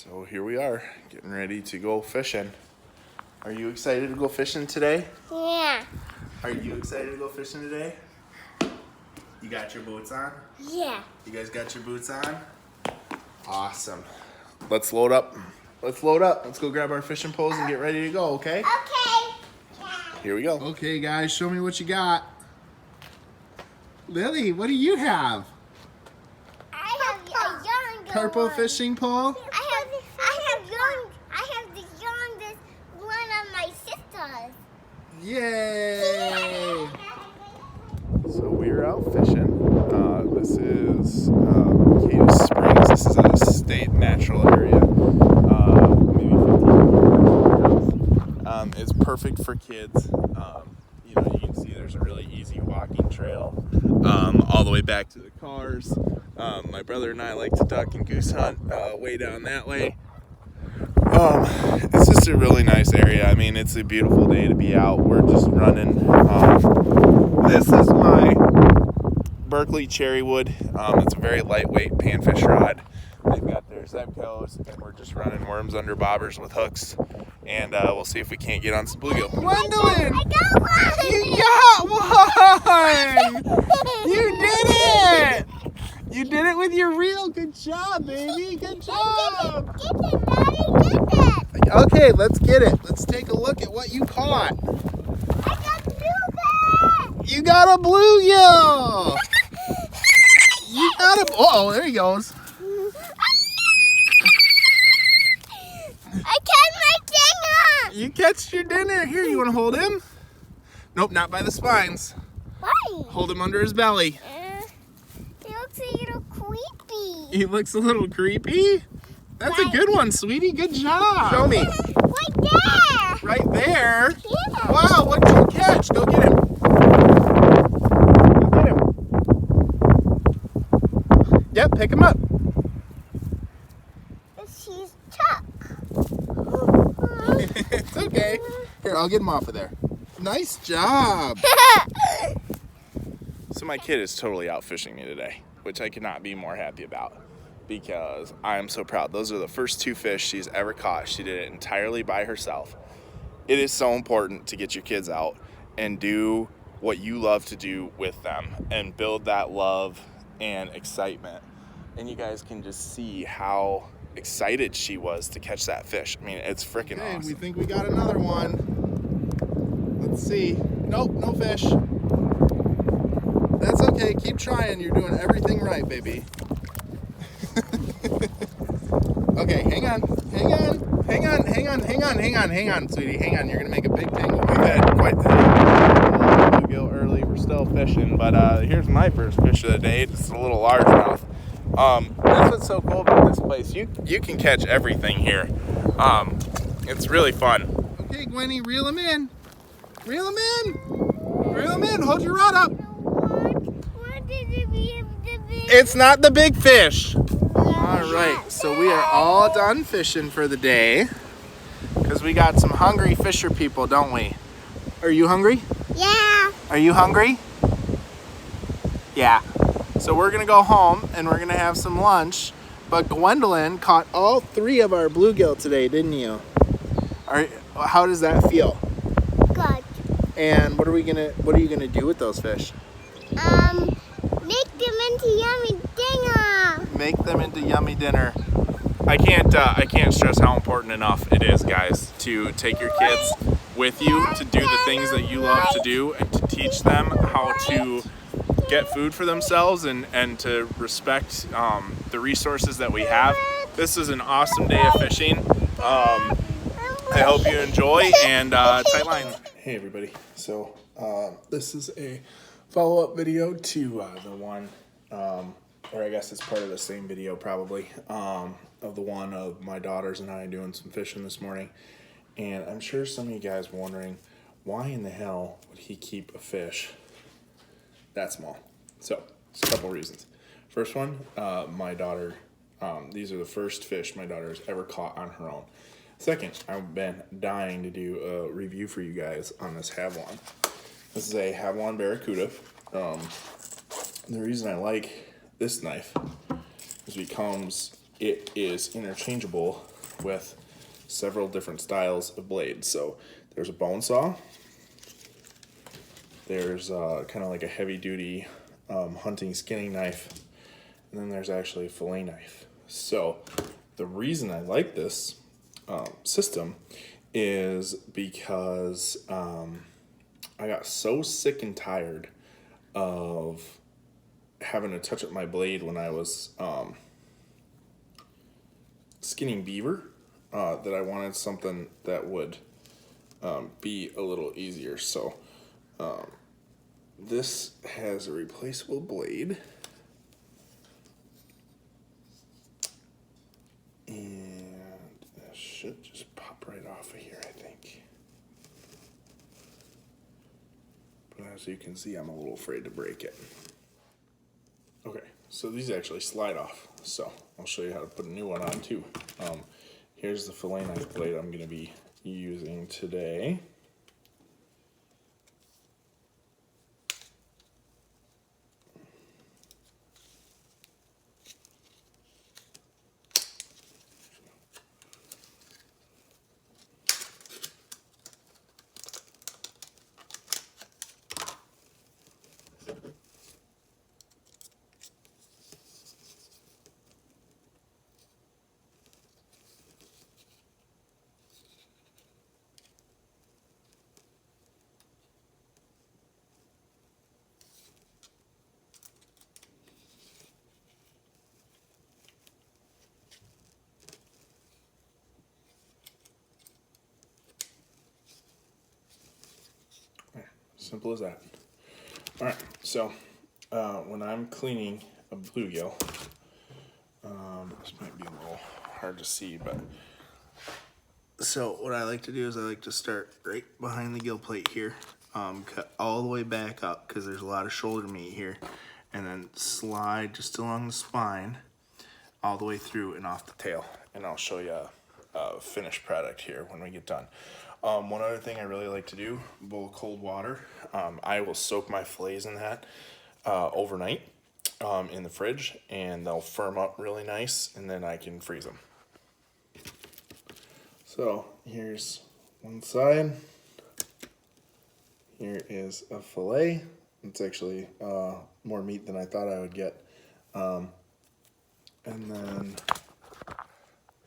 So here we are, getting ready to go fishing. Are you excited to go fishing today? Yeah. Are you excited to go fishing today? You got your boots on? Yeah. You guys got your boots on? Awesome. Let's load up. Let's load up. Let's go grab our fishing poles and get ready to go, okay? Okay. Here we go. Okay, guys, show me what you got. Lily, what do you have? I have a younger Purple one. fishing pole? I have the youngest one of my sisters. Yay! So we're out fishing. This is Cayce Springs. This is a state natural area. Maybe 15 miles. It's perfect for kids. You can see there's a really easy walking trail all the way back to the cars. My brother and I like to duck and goose hunt way down that way. It's just a really nice area. I mean, it's a beautiful day to be out. We're just running. This is my Berkley Cherrywood. It's a very lightweight panfish rod. They've got their Zebcos, and we're just running worms under bobbers with hooks. And we'll see if we can't get on some bluegill. Gwendolyn! I got You one! got one! You did it! You did it with your reel. Good job, baby. Good job. Get it, Daddy, get it! Okay, let's get it. Let's take a look at what you caught. I got bluegill! You got a bluegill. You got a. Oh, there he goes. I caught my dinner! You catch your dinner. Here, you want to hold him? Nope, not by the spines. Why? Hold him under his belly. He looks a little creepy. He looks a little creepy. That's a good one, sweetie. Good job. Show me. Right there! Right there. Yeah. Wow, what did you catch? Go get him. Go get him. Yep, pick him up. She's Chuck. It's okay. Here, I'll get him off of there. Nice job. So my kid is totally out fishing me today, which I could not be more happy about because I am so proud. Those are the first 2 fish she's ever caught. She did it entirely by herself. It is so important to get your kids out and do what you love to do with them and build that love and excitement. And you guys can just see how excited she was to catch that fish. I mean, it's freaking awesome. We think we got another one. Let's see. Nope, no fish. That's okay. Keep trying. You're doing everything right, baby. Okay, hang on, sweetie. Hang on. You're gonna make a big tangle. We've had quite the bluegill early. We're still fishing, but here's my first fish of the day. It's a little largemouth. That's what's so cool about this place. You can catch everything here. It's really fun. Okay, Gwenny, reel him in. Reel him in. Hold your rod up. What did it be? It's not the big fish. All right, so we are all done fishing for the day because we got some hungry fisher people, don't we? Are you hungry? Yeah. Are you hungry? Yeah. So we're gonna go home and we're gonna have some lunch. But Gwendolyn caught all 3 of our bluegill today, didn't you? How does that feel? Good. And what are you gonna do with those fish? Make them into yummy dinner. Make them into yummy dinner. I can't stress how important enough it is, guys, to take your kids with you to do the things that you love to do and to teach them how to get food for themselves and to respect the resources that we have. This is an awesome day of fishing. I hope you enjoy and tight line. Hey everybody, so this is a follow-up video to the one, or I guess it's part of the same video probably, of the one of my daughters and I doing some fishing this morning. And I'm sure some of you guys were wondering, why in the hell would he keep a fish that small? So, it's a couple reasons. First one, my daughter, these are the first fish my daughter has ever caught on her own. Second, I've been dying to do a review for you guys on this Havlon. This is a Havlon Barracuda. The reason I like this knife is because it is interchangeable with several different styles of blades. So there's a bone saw, there's kind of like a heavy duty hunting skinning knife, and then there's actually a fillet knife. So the reason I like this system is because I got so sick and tired of having to touch up my blade when I was skinning beaver that I wanted something that would be a little easier. So this has a replaceable blade, and that should just pop right off of here, I think. But as you can see, I'm a little afraid to break it. Okay, so these actually slide off, so I'll show you how to put a new one on too. Here's the fillet knife blade I'm going to be using today. Simple as that. All right, so when I'm cleaning a bluegill, this might be a little hard to see, but so what I like to do is I like to start right behind the gill plate here, cut all the way back up because there's a lot of shoulder meat here, and then slide just along the spine all the way through and off the tail, and I'll show you a finished product here when we get done. One other thing I really like to do, a bowl of cold water. I will soak my fillets in that overnight in the fridge, and they'll firm up really nice, and then I can freeze them. So here's one side. Here is a fillet. It's actually more meat than I thought I would get. And then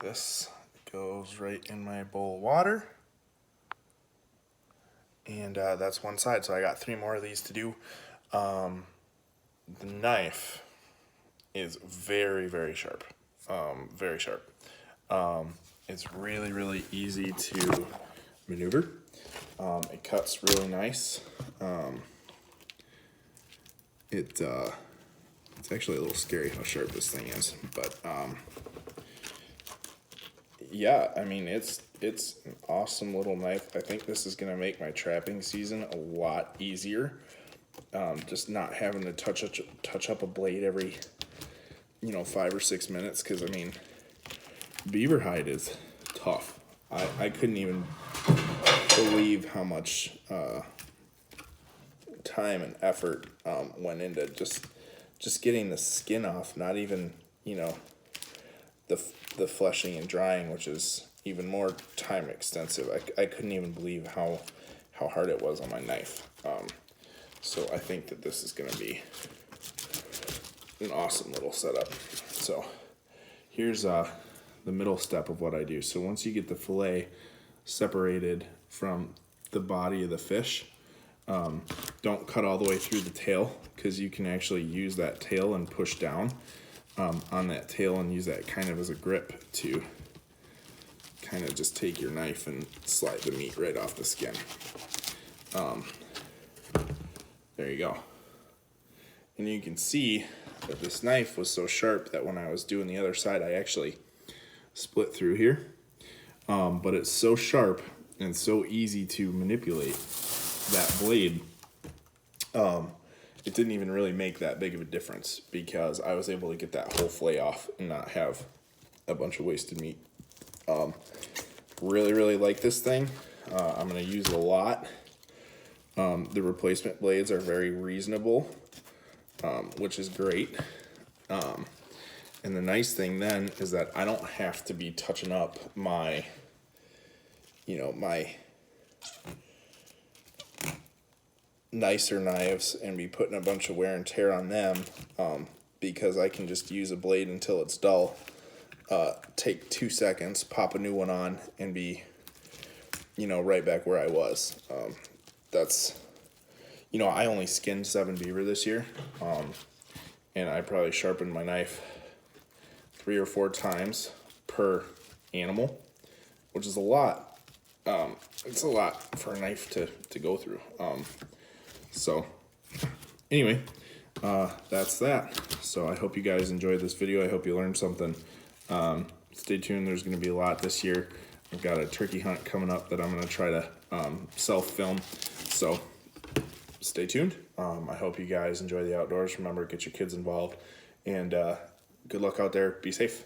this goes right in my bowl of water. And that's one side, so I got 3 more of these to do. The knife is very, very sharp. Very sharp. It's really, really easy to maneuver. It cuts really nice. It's actually a little scary how sharp this thing is, but yeah, I mean, it's an awesome little knife. I think this is gonna make my trapping season a lot easier. Just not having to touch up a blade every 5 or 6 minutes, because I mean, beaver hide is tough. I couldn't even believe how much time and effort went into just getting the skin off. Not even the fleshing and drying, which is even more time extensive. I couldn't even believe how hard it was on my knife. So I think that this is going to be an awesome little setup. So here's the middle step of what I do. So once you get the fillet separated from the body of the fish, don't cut all the way through the tail, because you can actually use that tail and push down on that tail and use that kind of as a grip to kind of just take your knife and slide the meat right off the skin. There you go. And you can see that this knife was so sharp that when I was doing the other side, I actually split through here. But it's so sharp and so easy to manipulate that blade. It didn't even really make that big of a difference, because I was able to get that whole fillet off and not have a bunch of wasted meat. Really, really like this thing. I'm going to use it a lot. The replacement blades are very reasonable, which is great. And the nice thing then is that I don't have to be touching up my, you know, my nicer knives and be putting a bunch of wear and tear on them, because I can just use a blade until it's dull, take 2 seconds, pop a new one on, and be, you know, right back where I was. That's, you know, I only skinned 7 beaver this year, and I probably sharpened my knife 3 or 4 times per animal, which is a lot. It's a lot for a knife to go through. So anyway, that's that. So I hope you guys enjoyed this video. I hope you learned something. Stay tuned. There's going to be a lot this year. I've got a turkey hunt coming up that I'm going to try to self-film. So stay tuned. I hope you guys enjoy the outdoors. Remember, get your kids involved. And good luck out there. Be safe.